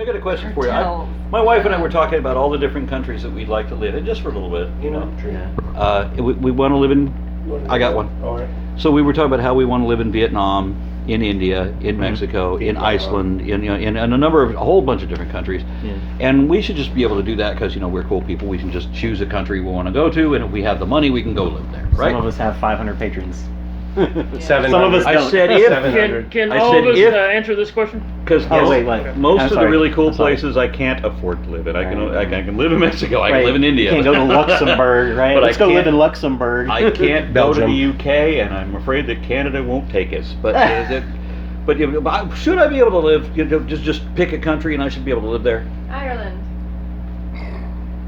I got a question for you. My wife and I were talking about all the different countries that we'd like to live in, just for a little bit, you know. We want to live in. I got one. All right. So we were talking about how we want to live in Vietnam, in India, in Mexico, in Iceland, in a whole bunch of different countries. Yeah. And we should just be able to do that because, you know, we're cool people. We can just choose a country we want to go to, and if we have the money, we can go live there, right? Some of us have 500 patrons. 700. Some of us I don't. said if. 700. Can I all said of us if- answer this question? Because wait. most I'm of the sorry. really cool I'm sorry. places I can't afford to live in. I can Right. live in Mexico. I Right. can live in India. You can't go to Luxembourg, right? But Let's I go live can't- in Luxembourg. I can't go to Belgium. the UK, and I'm afraid that Canada won't take us. But should I be able to live? You know, just pick a country, and I should be able to live there. Ireland.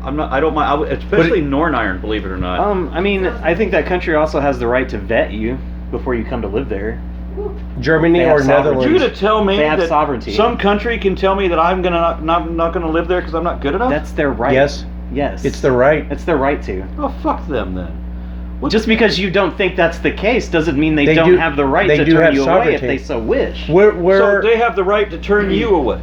I'm not. I don't mind. Especially Northern Ireland, believe it or not. I mean, I think that country also has the right to vet you before you come to live there. Germany They have or sovereignty. you Netherlands? to tell me They have that sovereignty. some country can tell me that I'm not gonna live there because I'm not good enough? That's their right. Yes. Yes. It's their right. It's their right to. Oh, fuck them then. Just because you don't think that's the case doesn't mean they, They don't do- have the right they to do turn have you away if sovereignty. they so wish. So We're they have the right to turn you away.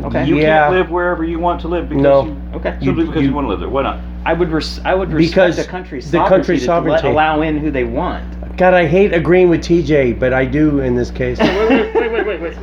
Okay. You Yeah. can't live wherever you want to live because No. you, Okay. simply because you want to live there. Why not? I would respect Because the country's the sovereignty country's to sovereignty. allow in who they want. God, I hate agreeing with TJ, but I do in this case. Wait.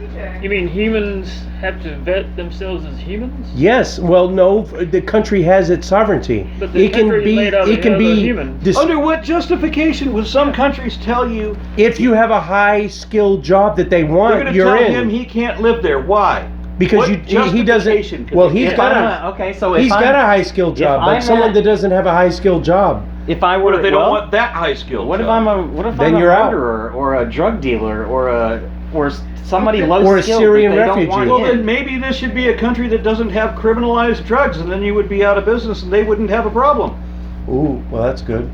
You mean humans have to vet themselves as humans? Yes. Well, no. The country has its sovereignty. But the It can country be. made out of It can other be. humans. Under what justification would some countries tell you If you have a high-skilled job that they they're want, going to you're tell in. him he can't live there? Why? Because What he doesn't. justification could Well, they he's give? got a. Okay, so if He's got a high-skilled if job, I'm but someone at- that doesn't have a high-skilled job. If I were, What if they well, don't want that high skill? What if I'm a Then I'm you're a out. murderer or a drug dealer or somebody low Or a skilled Syrian that they refugee. don't want Well, in? then maybe this should be a country that doesn't have criminalized drugs, and then you would be out of business, and they wouldn't have a problem. Ooh, well, that's good.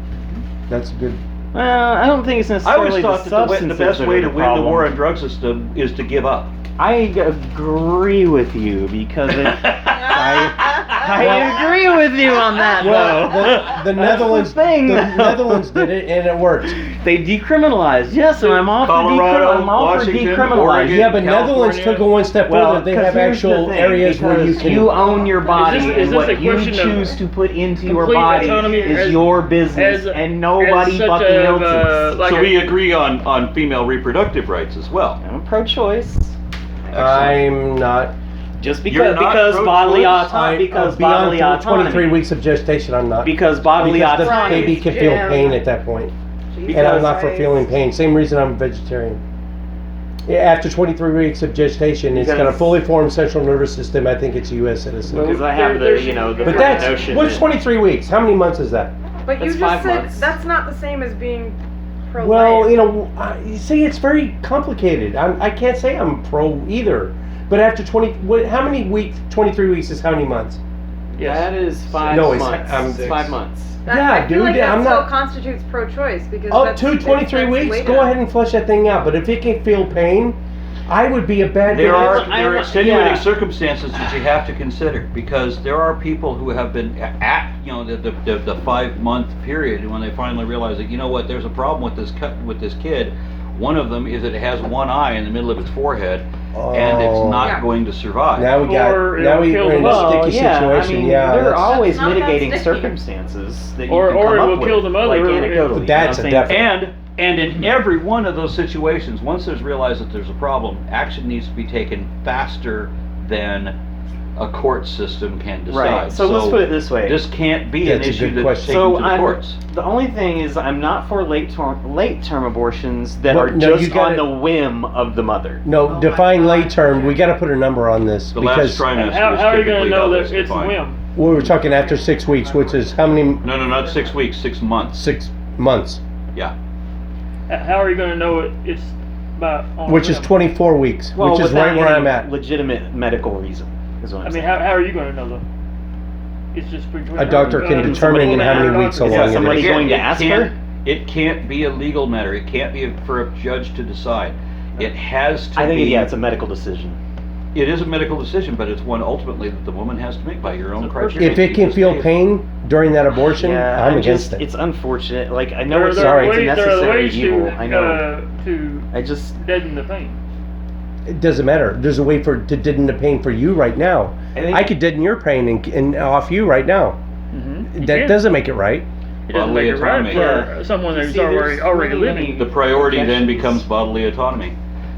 That's good. Well, I don't think it's I necessarily always thought the that the substances best that way are to the win the problem. war on drug system is to give up. I agree with you because I agree with you on that. Well, though. the Netherlands, thing, the though. Netherlands did it, and it worked. They decriminalized. Yes, and I'm all for Colorado, I'm all for Washington, decriminalizing. Oregon, Yeah, but Netherlands California. took it one step Well, further. They 'cause have here's the actual thing, areas where you because can. you own your body, is and this what a you question of choose to put into your complete body autonomy is as- your business, as- and nobody as such but a, the Nazis. like So a- we agree on female reproductive rights as well. I'm pro-choice. I'm not. Just You're because not bodily pro-choice? autonomy, because beyond bodily autonomy, 23 weeks of gestation, I'm not. because bodily Because the autonomy. baby can feel pain at that point. And I'm not for feeling pain. Same reason I'm a vegetarian. Yeah, after 23 weeks of gestation, it's got a Because- fully formed central nervous system. I think it's a U.S. citizen. Because I have There the, should- the But But notion what's that- 23 weeks? How many months is that? But you That's just 5 said months. that's not the same as being pro-life. Well, you see, it's very complicated. I can't say I'm pro either. But after how many weeks? 23 weeks is how many months? That is 5 No, it's- months. I'm It's six. 5 months. Yeah, I feel like dude, that I'm still not- constitutes pro-choice because Up that's, to 23 that's weeks, way go down. ahead and flesh that thing out. But if it can feel pain, I would be a bad There are I- extenuating yeah. circumstances that you have to consider because there are people who have been at the 5-month period and when they finally realize that there's a problem with this kid. One of them is that it has one eye in the middle of its forehead and it's not Yeah. going to survive. Now we got. Or Now it'll we're kill in the a mother. sticky yeah, situation. I mean, Yeah, there are that's- always That's not that mitigating sticky. circumstances that you Or- can or come it up will with, kill the mother, like or- anecdotally. That's a definite. And in every one of those situations, once there's realized that there's a problem, action needs to be taken faster than a court system can decide. Right. So let's put it this way. This can't be an That's a issue good that's question. taken So to the courts. the only thing is I'm not for late term abortions that Well, are no, you just gotta- on the whim of the mother. No, my define God. late term. We got to put a number on this The last because trimester How is are you going to typically know how that it's it's a defined. whim? we were talking after 6 weeks, which is how many? No, not 6 weeks, 6 months. 6 months, Yeah. How are you going to know it's by on which is whim? 24 weeks, which is without right where any I'm at. legitimate medical reason is what I'm I mean, saying. how are you going to know though? It's just A doctor can determine in how many weeks Is along that it somebody is. going to it ask can't- her? It can't be a legal matter. It can't be for a judge to decide. It has to I think be. it's a medical decision. It is a medical decision, but it's one ultimately that the woman has to make by your own criteria. If it can feel pain during that abortion, Yeah, I'm against it. It's unfortunate. Like I know There, it's there sorry, are it's a ways, there are necessary ways evil. to I know. to I just deaden the pain. It doesn't matter. There's a way to deaden the pain for you right now. I could deaden your pain and off you right now. That doesn't make it right. It doesn't make it right for someone who's already living. The priority then becomes bodily autonomy,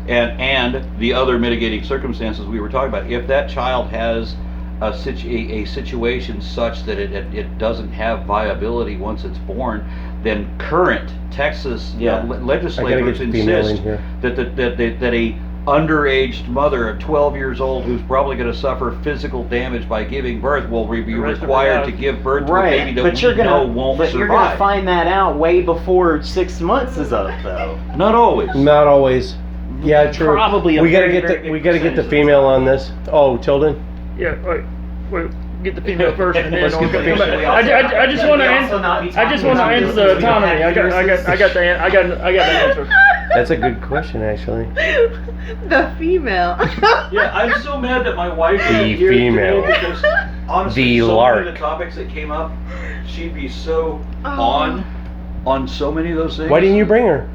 and the other mitigating circumstances we were talking about. If that child has a situation such that it doesn't have viability once it's born, then current Texas legislators insist that a underaged mother of 12 years old who's probably going to suffer physical damage by giving birth will be required to give birth to a baby that we know won't survive. But you're going to find that out way before 6 months is up, though. Not always. Not always. Yeah, true. Probably. We gotta get the female on this. Oh, Tilden. Yeah. Wait. Get the female first, and then Let's get the female. I just want to answer the autonomy. I got the answer. That's a good question, actually. The female. Yeah, I'm so mad that my wife The isn't here female. today because honestly, The so lark. many of the topics that came up, she'd be so on so many of those things. Why didn't you bring her?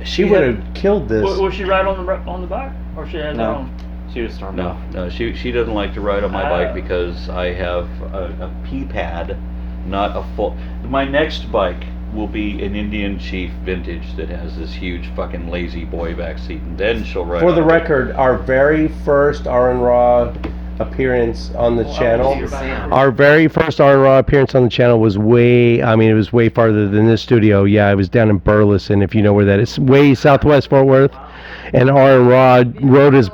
She would have killed this. Was she ride on the bike, or she has her own? She was stormed No, she doesn't like to ride on my bike because I have a pea pad, not a full. My next bike will be an Indian Chief vintage that has this huge fucking lazy boy back seat, and then she'll ride. For the on it. record, our very first Aron Ra appearance on the channel. Our very first Aron Ra appearance on the channel was way farther than this studio. Yeah, it was down in Burleson, if you know where that is. Way southwest Fort Worth. And Aron Ra rode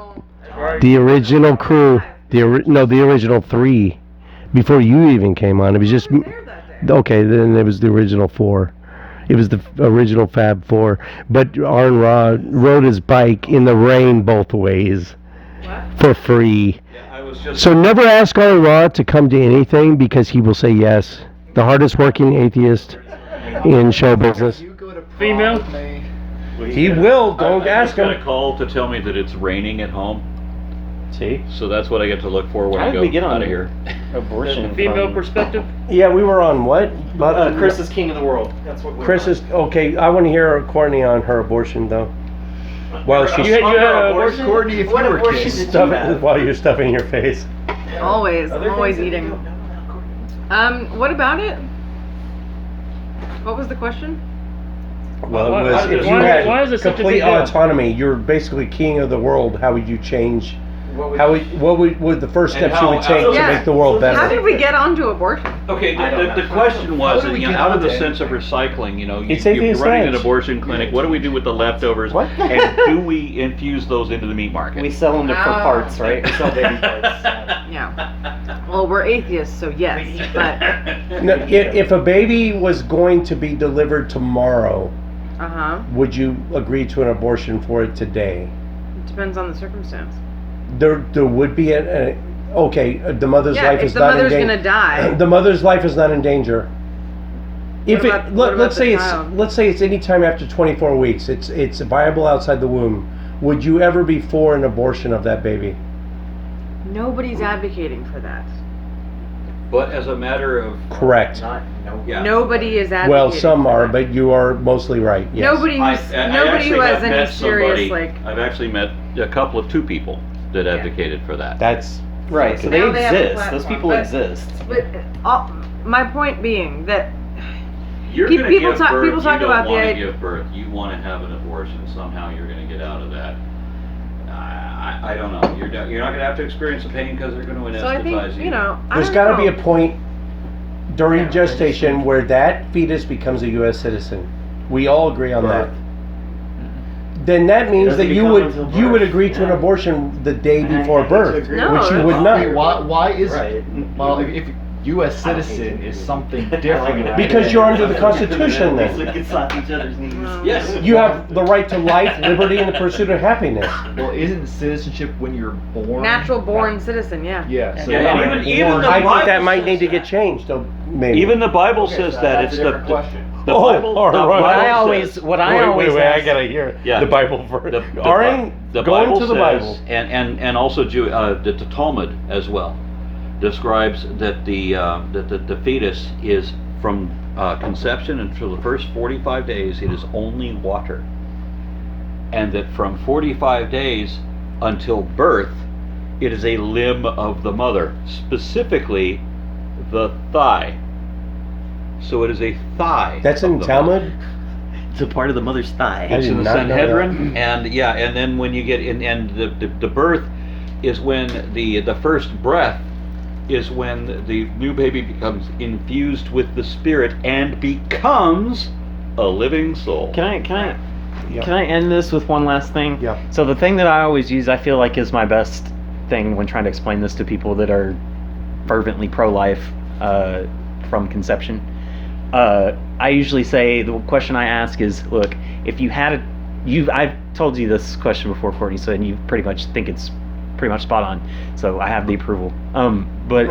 the original crew, the original 3, before you even came on. It was just, okay, then it was the original 4. It was the original Fab 4. But Aron Ra rode his bike in the rain both ways for free. So never ask Aron Ra to come to anything because he will say yes. The hardest working atheist in show business. Female? He will. Don't ask him. I got a call to tell me that it's raining at home. See? So that's what I get to look for when I go out of here. Abortion. Female perspective? Yeah, we were on what? Chris is king of the world. That's what we're Chris is okay. I want to hear Courtney on her abortion though. While she's You had an abortion? Courtney, if you were king. while you're stuffing your face. Always. I'm always eating. What about it? What was the question? Well, it was why- if you why is had it such a complete big deal? autonomy, you're basically king of the world. How would you change? What would the first And steps you would take to Yeah. make the world better? How did we get onto abortion? Okay, the question was, out of the sense of recycling, It's you're atheist running an edge. abortion clinic. What do we do with the leftovers? What? And do we infuse those into the meat market? We sell them for parts, right? We sell baby parts. Yeah. Well, we're atheists, so yes. But No, if a baby was going to be delivered tomorrow, would you agree to an abortion for it today? It depends on the circumstance. There would be the mother's Yeah, life if is the not in mother's danger. gonna die. The mother's life is not in danger. If What about let's the say child? let's say it's any time after 24 weeks, it's viable outside the womb. Would you ever be for an abortion of that baby? Nobody's advocating for that. But as a matter of Correct. Nobody is advocating. Well, some for are, that. but you are mostly right. Yes. Nobody who has any serious I've actually met a couple of 2 people that advocated for that. That's Right, so Now they they have a exist. Those platform, people but- exist. But my point being that You're People gonna give talk- birth, people talk you about don't the want to idea- give birth. You want to have an abortion. Somehow you're going to get out of that. I don't know. You're not going to have to experience the pain because they're going to so I anesthetize think you. there's got to be a point during gestation where that fetus becomes a U.S. citizen. We all agree on that. Then that means that you would agree to an abortion the day before birth, No, which you would that's- not. Why is Right. well if U.S. citizen is something different? Because you're under the Constitution then. Yes. You have the right to life, liberty, and the pursuit of happiness. Well, isn't citizenship when you're born? natural born citizen, yeah. Yeah. So Yeah, when even you're born- the I think Bible that might says need to get that. changed, though, maybe. Even the Bible says that. It's the question. the Oh, Bible. all the right. Bible What I says- always I ask- gotta hear Yeah. the Bible verse. The Aron, the go Bible into the says- Bible. and also the Talmud as well describes that the fetus is from conception until the first 45 days. It is only water. and that from 45 days until birth, it is a limb of the mother, specifically the thigh. So it is a thigh. That's of in the Talmud? mother. It's a part of the mother's thigh. I It's did in the not know Sanhedrin, and and then when you get in, and the birth is when the first breath is when the new baby becomes infused with the spirit and becomes a living soul. Can I end this with one last thing? Yeah. So the thing that I always use, I feel like is my best thing when trying to explain this to people that are fervently pro-life from conception. I usually say, the question I ask is, look, if you had I've told you this question before, Courtney, so and you pretty much think it's pretty much spot on. So I have the approval. But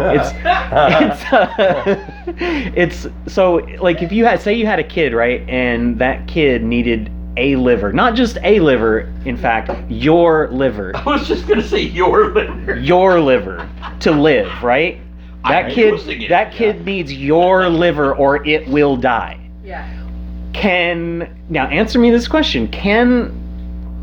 it's so like if you had a kid, right, and that kid needed a liver, not just a liver, in fact, your liver. I was just gonna say your liver. Your liver to live, right? That kid needs your liver or it will die. Yeah. Now answer me this question. Can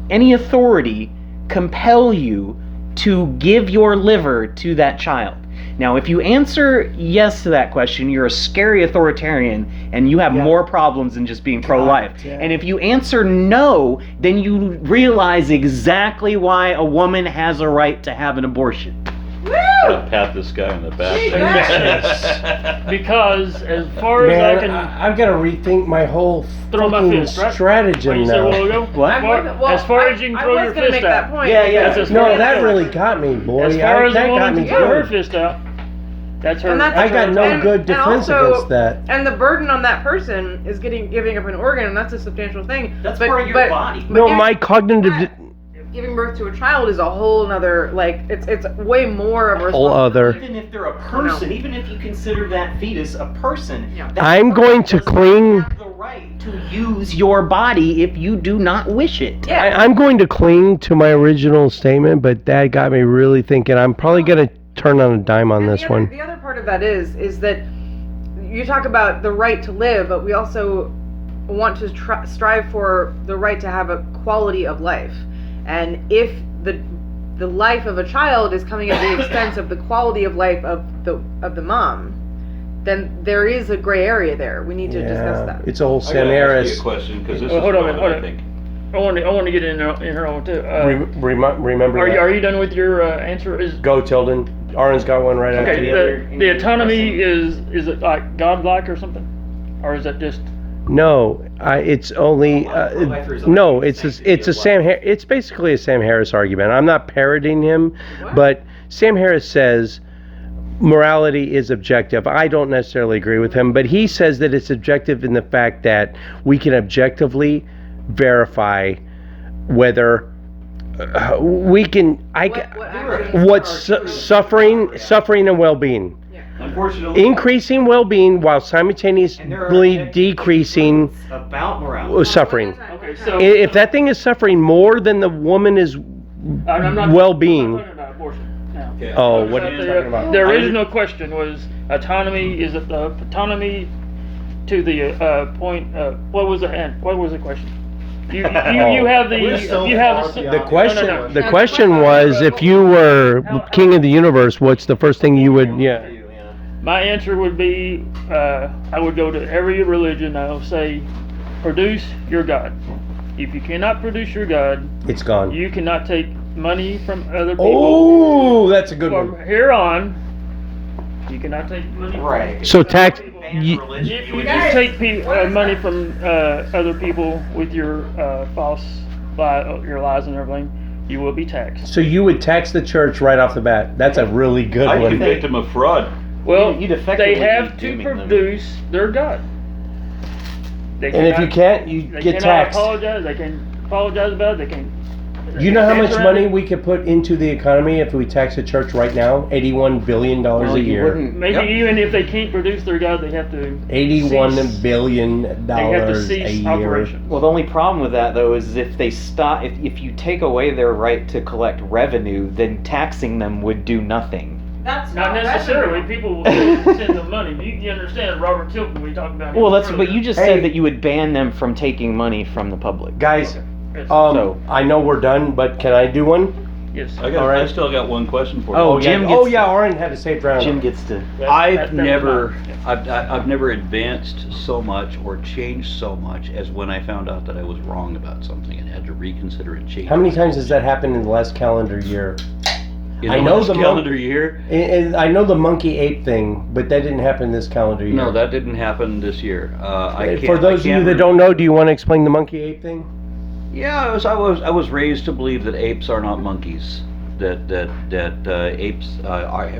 any authority compel you to give your liver to that child? Now, if you answer yes to that question, you're a scary authoritarian and you have more problems than just being pro-life. And if you answer no, then you realize exactly why a woman has a right to have an abortion. Gotta pat this guy on the back. Because as far as I can I've got to rethink my whole throw my fucking fist, right? stratagem What you said a now. while ago? What? As far as you can throw your I was gonna fist make out. that point. Yeah. That's No, that really got me, boy. As far as that a got woman me can throw her good. fist out, that's her. And that's I got no and- good and defense also- against that. And the burden on that person is giving up an organ, and that's a substantial thing. That's part of your body. but No, giving- my cognitive... giving birth to a child is a whole nother, like, it's way more of a Whole other... Even if they're a person, even if you consider that fetus a person, Yeah. that I'm going to person cling... doesn't have the right to use your body if you do not wish it. Yeah. I'm going to cling to my original statement, but that got me really thinking. I'm probably going to turn on a dime on And this one. The other part of that is that you talk about the right to live, but we also want to strive for the right to have a quality of life. And if the life of a child is coming at the expense of the quality of life of the mom, then there is a gray area there. We need to discuss that. It's a whole I Sam gotta ask Harris. you a question because this Well, is hold on a one minute, I think. I want to get in her own too. Remember that. Are you done with your answer? Go, Tilden. Aaron's got one right after Okay, you. the autonomy is it like godlike or something, or is that just? No, it's only no. It's a Sam. It's basically a Sam Harris argument. I'm not parroting him, but Sam Harris says morality is objective. I don't necessarily agree with him, but he says that it's objective in the fact that we can objectively verify whether we can. What's suffering and well-being. Unfortunately, Increasing well-being while simultaneously decreasing about morality. suffering. Okay, so If that thing is suffering more than the woman is I'm not well-being. I'm not talking about abortion now. Oh, what are you talking about? The original question was autonomy. Is it the autonomy to the point? What was the question? You have the The question. No. The question was, if you were king of the universe, what's the first thing you would? Yeah. My answer would be, I would go to every religion. I'll say, produce your God. If you cannot produce your God, It's gone. you cannot take money from other people. Oh, that's a good From one. here on, you cannot take money. Right. So tax. If you just take money from other people with your your lies and everything, you will be taxed. So you would tax the church right off the bat. That's a really good I one. convict him of fraud. Well, You'd effectively they have be to dooming them. produce their God. They And if you cannot- can't, you they get cannot taxed. apologize. They can apologize about it. They can. You know how much answer money it. we could put into the economy if we tax the church right now? $81 billion a year. Maybe even if they can't produce their God, they have to. $81 cease- billion They have to a cease year. operations. Well, the only problem with that, though, is if they stop, if you take away their right to collect revenue, then taxing them would do nothing. That's Not necessarily. People will still send them money. You understand Robert Tilton we talked about. Well, him but earlier. you just Hey. said that you would ban them from taking money from the public. Guys, I know we're done, but can I do one? Yes. I still got one question for you. Oh, Jim Oh gets yeah, Aron had a safe round. Jim gets to. I've never advanced so much or changed so much as when I found out that I was wrong about something and had to reconsider and change. How many times has that happened in the last calendar year? I know the calendar year. And I know the monkey ape thing, but that didn't happen this calendar year. No, that didn't happen this year. For those of you that don't know, do you want to explain the monkey ape thing? Yeah, I was raised to believe that apes are not monkeys. That apes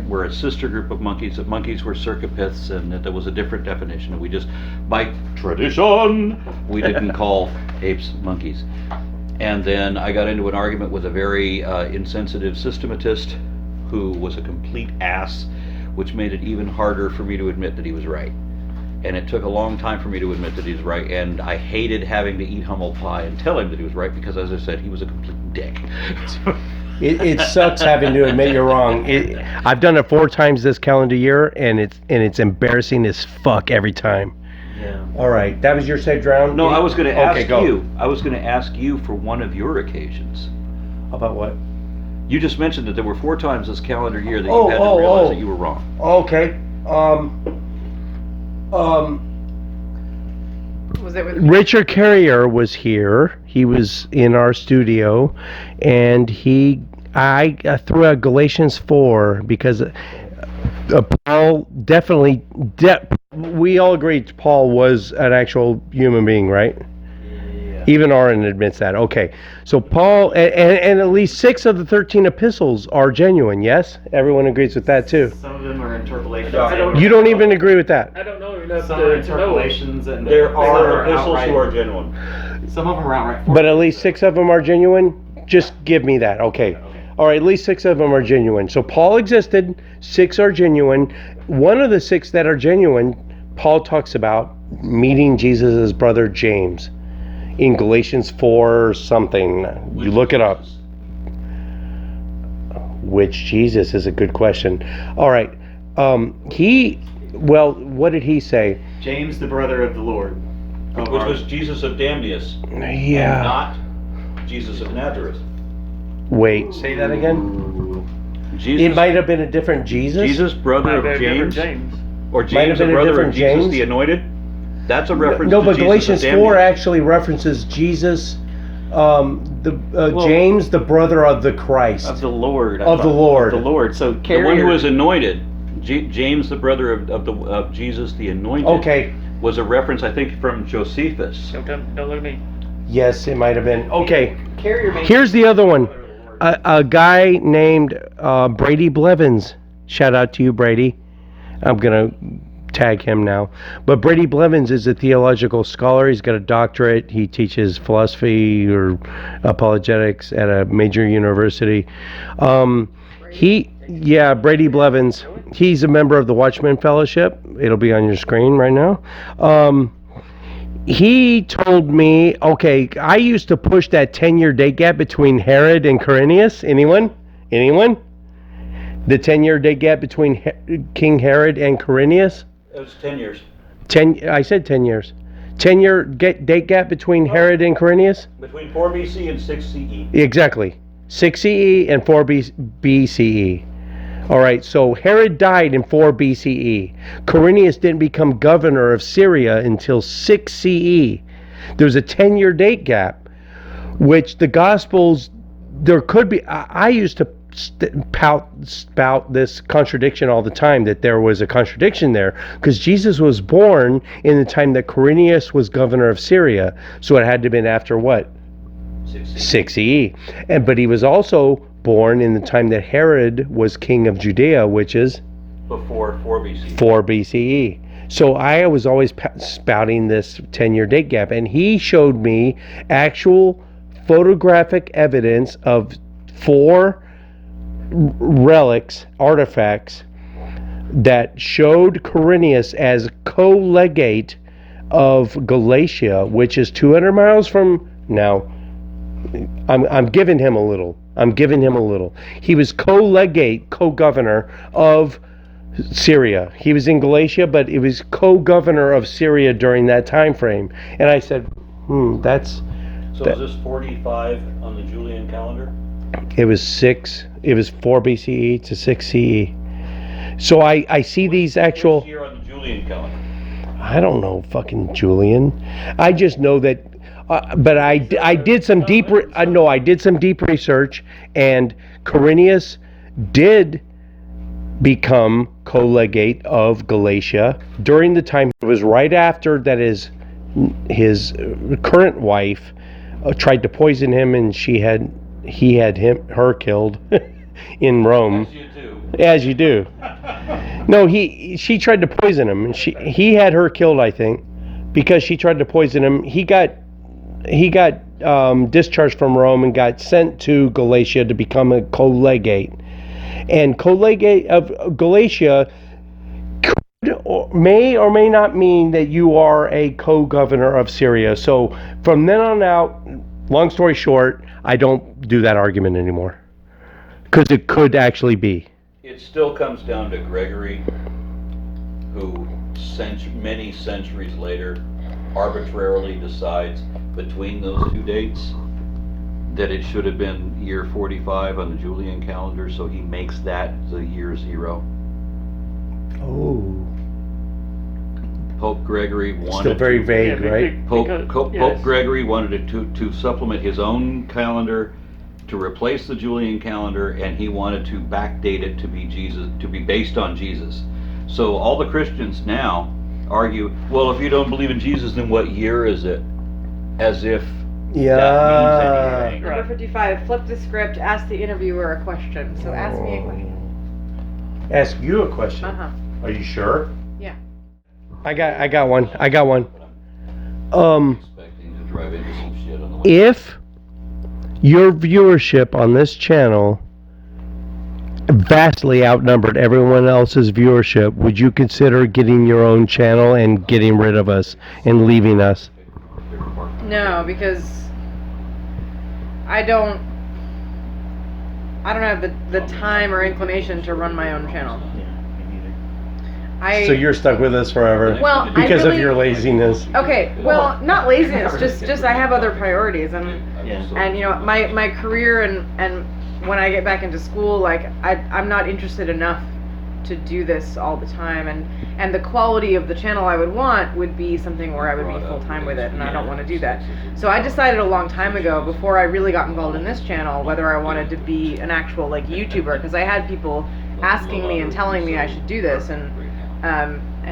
were a sister group of monkeys. That monkeys were circipiths, and that there was a different definition. We just, by tradition, we didn't call apes monkeys. And then I got into an argument with a very insensitive systematist who was a complete ass, which made it even harder for me to admit that he was right. And it took a long time for me to admit that he was right, and I hated having to eat humble pie and tell him that he was right, because as I said, he was a complete dick. It sucks having to admit you're wrong. I've done it 4 times this calendar year, and it's embarrassing as fuck every time. Yeah. All right, that was your safe round. No, I was going to ask go. you. I was going to ask you for one of your occasions. About what? You just mentioned that there were 4 times this calendar year that you had to realize that you were wrong. Okay. Was it with Richard Carrier was here. He was in our studio, and I threw out Galatians 4 because Paul definitely. We all agreed Paul was an actual human being, right? Yeah. Even Aron admits that. Okay, so Paul and at least 6 of the 13 epistles are genuine. Yes, everyone agrees with that too. Some of them are interpolations. You don't even agree with that. I don't know enough Some are to know. interpolations, and There some are epistles outright- who are genuine. Some of them are outright. But at least 6 of them are genuine? Just give me that. Okay. All right, at least 6 of them are genuine. So Paul existed, 6 are genuine. One of the 6 that are genuine, Paul talks about meeting Jesus' brother James in Galatians 4 something. You look it up. Which Jesus is a good question. All right. What did he say? James, the brother of the Lord. Which was Jesus of Damnius. Yeah. And not Jesus of Nazareth. Wait, say that again? Jesus, It might have been a different Jesus? Jesus, brother of James. Or Might have James, the been a brother of different Jesus James? the Anointed. That's a reference No, to but Jesus Galatians of 4 Damnius. actually references Jesus, James, the brother of the Christ. Of the Lord. Of the Lord. Of the Lord. So The Carrier, one who was anointed, James, the brother of Jesus the Anointed. Okay. Was a reference, I think, from Josephus. Don't look at me. Yes, it might have been. Okay. Carrier made Here's the other one. A guy named Brady Blevins. Shout out to you, Brady. I'm going to tag him now. But Brady Blevins is a theological scholar. He's got a doctorate. He teaches philosophy or apologetics at a major university. Brady Blevins. He's a member of the Watchman Fellowship. It'll be on your screen right now. He told me, okay, I used to push that 10-year date gap between Herod and Quirinius. Anyone? The 10-year date gap between King Herod and Quirinius? It was 10 years. I said 10 years. 10-year date gap between Herod and Quirinius? Between 4 BC and 6 CE. Exactly. 6 CE and 4 BCE. All right, so Herod died in 4 BCE. Quirinius didn't become governor of Syria until 6 CE. There's a 10-year date gap, which the Gospels, there could be, I used to spout this contradiction all the time, that there was a contradiction there, because Jesus was born in the time that Quirinius was governor of Syria, so it had to have been after what? 6 CE. But he was also born in the time that Herod was king of Judea, which is Before 4 BC. 4 BCE. So I was always spouting this 10-year date gap, and he showed me actual photographic evidence of 4 relics, artifacts, that showed Quirinius as co-legate of Galatia, which is 200 miles from now. I'm giving him a little. He was co-legate, co-governor of Syria. He was in Galatia, but it was co-governor of Syria during that time frame. And I said, that's So is this 45 on the Julian calendar? It was 4 BCE to 6 CE. So I see these actual. Which year on the Julian calendar? I don't know, fucking Julian. I just know that. But I did some deep. I did some deep research, and Quirinius did become co-legate of Galatia during the time. It was right after that his current wife tried to poison him, and he had her killed in Rome. As you do. As you do. No, she tried to poison him, and he had her killed, I think, because she tried to poison him. He got discharged from Rome and got sent to Galatia to become a co-legate. And co-legate of Galatia may or may not mean that you are a co-governor of Syria. So from then on out, long story short, I don't do that argument anymore, because it could actually be. It still comes down to Gregory, who many centuries later arbitrarily decides between those two dates that it should have been year 45 on the Julian calendar, so he makes that the year 0. Oh. Pope Gregory wanted Still very vague, right? Pope Gregory wanted to supplement his own calendar to replace the Julian calendar, and he wanted to backdate it to be based on Jesus. So all the Christians now argue, well, if you don't believe in Jesus, then what year is it? As if that means anything. Number 55, flip the script, ask the interviewer a question. So ask me a question. Ask you a question. Uh-huh. Are you sure? Yeah. I got one. Expecting to drive into some shit on the way. If your viewership on this channel vastly outnumbered everyone else's viewership, would you consider getting your own channel and getting rid of us and leaving us? No, because I don't have the time or inclination to run my own channel. So you're stuck with us forever, Well, because of your laziness. Okay, well, not laziness, just I have other priorities, and you know, my career and when I get back into school, like I'm not interested enough to do this all the time, and the quality of the channel I would want would be something where I would be full time with it, and I don't want to do that. So I decided a long time ago, before I really got involved in this channel, whether I wanted to be an actual like YouTuber, because I had people asking me and telling me I should do this, and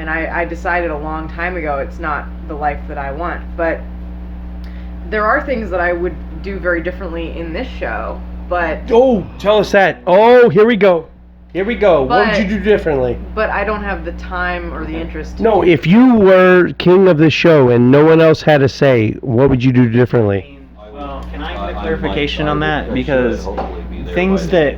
I decided a long time ago it's not the life that I want. But there are things that I would do very differently in this show, but... Oh, tell us that. Oh, here we go. What would you do differently? But I don't have the time or the interest. No, if you were king of the show and no one else had a say, what would you do differently? Well, can I get a clarification on that? Because things that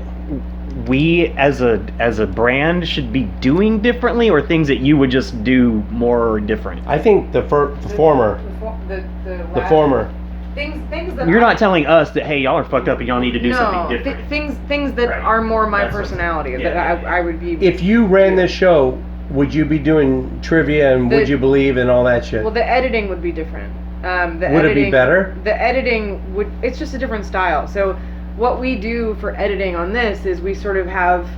we as a brand should be doing differently, or things that you would just do more different? I think the former. The former. Things that You're not telling us that, hey, y'all are fucked up and y'all need to do something different. Things that are more my personality, that I would be... If you ran this show, would you be doing trivia and would you believe and all that shit? Well, the editing would be different. Would it be better? The editing would... It's just a different style. So what we do for editing on this is we sort of have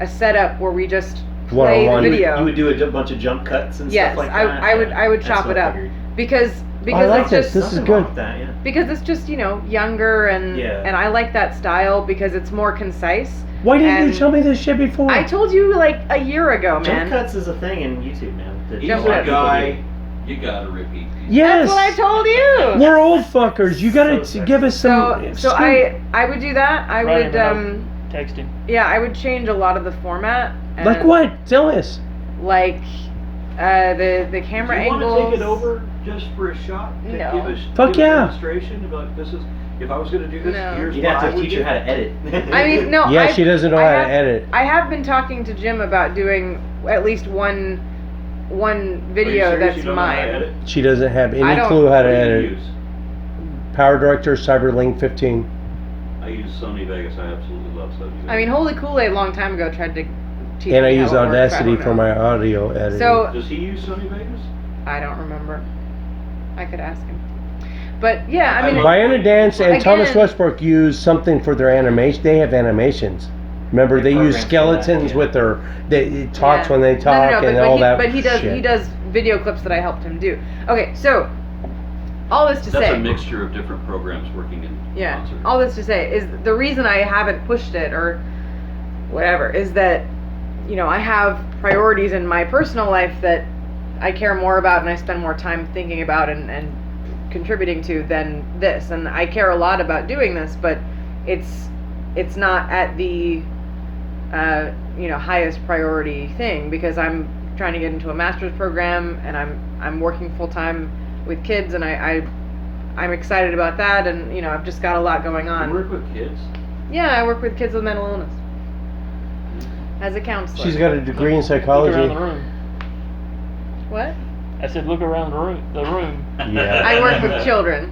a setup where we just play the video. You would do a bunch of jump cuts and stuff like that? Yes, I would chop it up. Because I like it's this. just... This is good. Because it's just, you know, younger, and I like that style because it's more concise. Why didn't you tell me this shit before? I told you like a year ago, man. Jump cuts is a thing in YouTube, man. He's a guy, you gotta repeat these. Yes. That's what I told you. We're old fuckers. You gotta give us some... So I would do that. I would texting. Yeah, I would change a lot of the format. And like what? Tell us. Like the camera angles. Do you want to take it over just for a shot? To No. Give us Fuck give a yeah. demonstration about this is... If I was going to do this, No. here's You'd what have I to would teach do. her how to edit. I mean, no. Yeah, she doesn't know how to edit. I have been talking to Jim about doing at least one video Are you serious? that's You don't know how to mine. edit? She doesn't have I any don't- clue how to What do you edit. use? Power Director CyberLink 15. I use Sony Vegas. I absolutely love Sony Vegas. I mean, Holy Kool-Aid a long time ago tried to teach And I me use how it works. I Audacity don't for know. my audio editing. So Does he use Sony Vegas? I don't remember. I could ask him. But yeah, I mean, Biona Dance and Again- Thomas Westbrook use something for their animation. They have animations. Remember, they use programs for that, skeletons yeah. with their. It talks yeah. when they talk and all that. But he does shit. he does video clips that I helped him do. Okay, so all this to That's say, a mixture of different programs working in yeah, concert. all this to say is the reason I haven't pushed it or whatever is that I have priorities in my personal life that I care more about and I spend more time thinking about and contributing to than this. And I care a lot about doing this, but it's not at the highest priority thing because I'm trying to get into a master's program and I'm working full time with kids and I'm excited about that and I've just got a lot going on. You work with kids? Yeah, I work with kids with mental illness as a counselor. She's got a degree in Look psychology. around the room. What? I said, look around the room. Yeah. I work with children.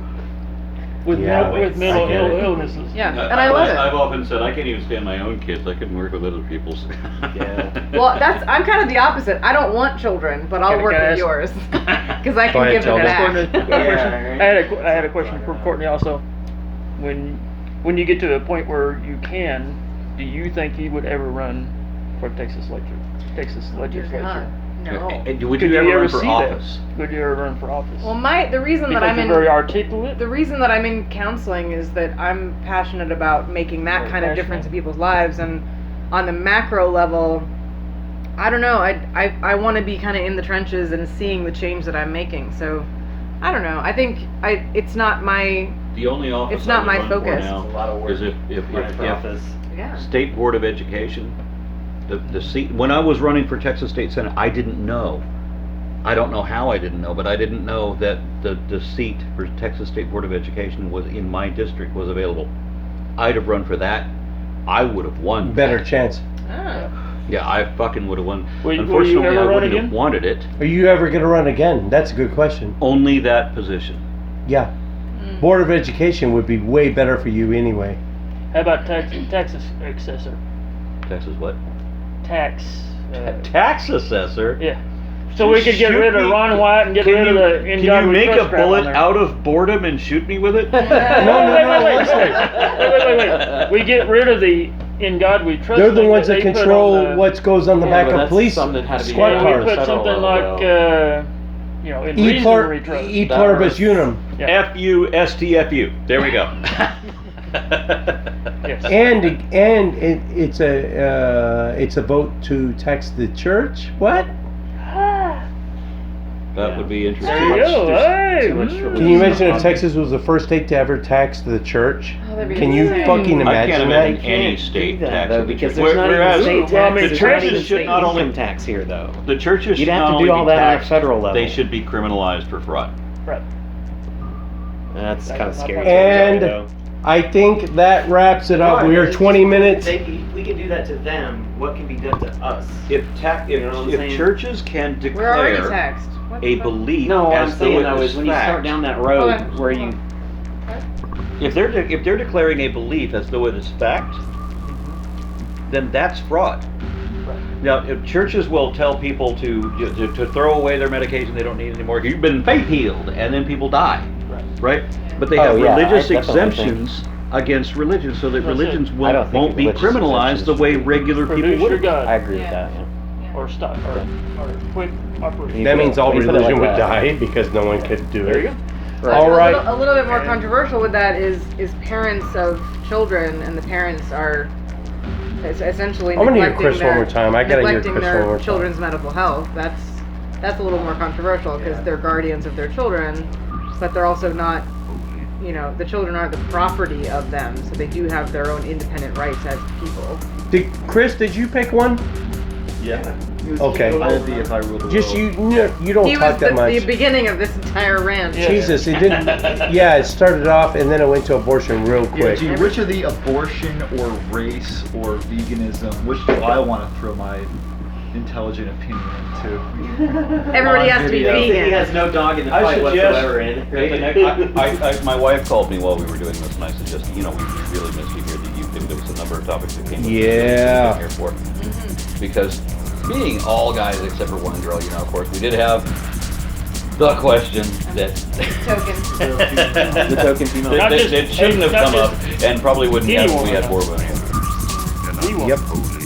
With Yeah, with I mental get it. illnesses. Yeah, and I love I've it. often said I can't even stand my own kids. I couldn't work with other people's. Yeah. Well, I'm kind of the opposite. I don't want children, but I'll Can I work with ask- yours because I Go can ahead, give them Tilda. back. I had a question for Courtney also. When you get to a point where you can, do you think you would ever run for Texas legislature? No. Would Could you ever run for see office? that? Would you ever run for office? Well, the reason because that I'm you're in very articulate. the reason that I'm in counseling is that I'm passionate about making that Very kind of passionate. difference in people's lives, and on the macro level, I don't know. I want to be kind of in the trenches and seeing the change that I'm making. So, I don't know. I think it's not my The only office It's not I would my run for focus. now A lot of work. is if running for office. yeah. State Board of Education, the seat, when I was running for Texas State Senate, I didn't know. I don't know how I didn't know, but I didn't know that the seat for Texas State Board of Education was in my district was available. I'd have run for that. I would have won. Better chance. Oh. Yeah, I fucking would have won. Will you Unfortunately, ever I run wouldn't again? have wanted it. Are you ever going to run again? That's a good question. Only that position. Yeah. Mm. Board of Education would be way better for you anyway. How about tax assessor? Texas what? Tax. Tax assessor. Yeah. So we could get Shoot rid of me. Ron White and get rid of the in Can God you We make Trust a crap on bullet there. out of boredom and shoot me with it? No, Wait. We get rid of the in God We Trust. They're the thing ones that they put control on the- what goes on the Yeah, back but of that's police something that had to be squad done. Yeah, cars. we put Federal something level, like, in reason we trust. E pluribus unum. Yeah. FUSTFU. There we go. Yes. And it's a vote to tax the church. What? That would be There interesting. you go. Hey. too much Can you imagine if Texas was the first state to ever tax the church? Oh, that'd be Can you insane. fucking I can't imagine imagine that? any can't state do that, taxing though, the because church. there's not even Whereas state well, I tax. mean, There's the not churches even should state not only income tax here, though. the churches You'd should have not to only do all be that on a taxed, federal level. they should be criminalized for fraud. Right. That's kind of That's scary. not And I think that wraps it up. We are 20 minutes. We can do that to them. What can be done to us? If You know what I'm saying? churches can We're already declare taxed. What a the fuck? belief No, what I'm as though saying it though was is when you start fact, down that road Okay. where you if they're declaring a belief as though it is fact, then that's fraud. Now, if churches will tell people to throw away their medication they don't need anymore, you've been faith healed, and then people die, right? But they have Oh, yeah, religious I definitely exemptions against religion, so that That's it. religions I don't think won't be religious criminalized exemptions the way should be- regular people Produce your would. God. I agree with Yeah. that. Yeah. Or stop. Or quit operating. That means all When you put it religion like would that. die because no one could do There you it. go. All right. A little bit more controversial with that is parents of children, and the parents are essentially I'm gonna hear neglecting Chris one more time. I gotta hear neglecting Chris their one more time. children's medical health. That's a little more controversial because they're guardians of their children, but they're also not. The children aren't the property of them, so they do have their own independent rights as people. Chris, did you pick one? Yeah. Okay. I'll be if I rule the Just world. you don't He talk was that the much. beginning of this entire rant. Yeah. Jesus, it didn't. Yeah, it started off and then it went to abortion real Yeah, quick. gee, which of the abortion or race or veganism, which do I want to throw my intelligent opinion into? Everybody On has to be video. He vegan. has no dog in the I fight suggest whatsoever in. my wife called me while we were doing this, and I suggested, we really missed you here. That you think there was a number of topics that came up that Yeah. we here for, because being all guys except for one girl, of course, we did have the question that Token. The token female. Not that just- shouldn't have not come up just and probably wouldn't have if we anyone. had more women. We want- Yep.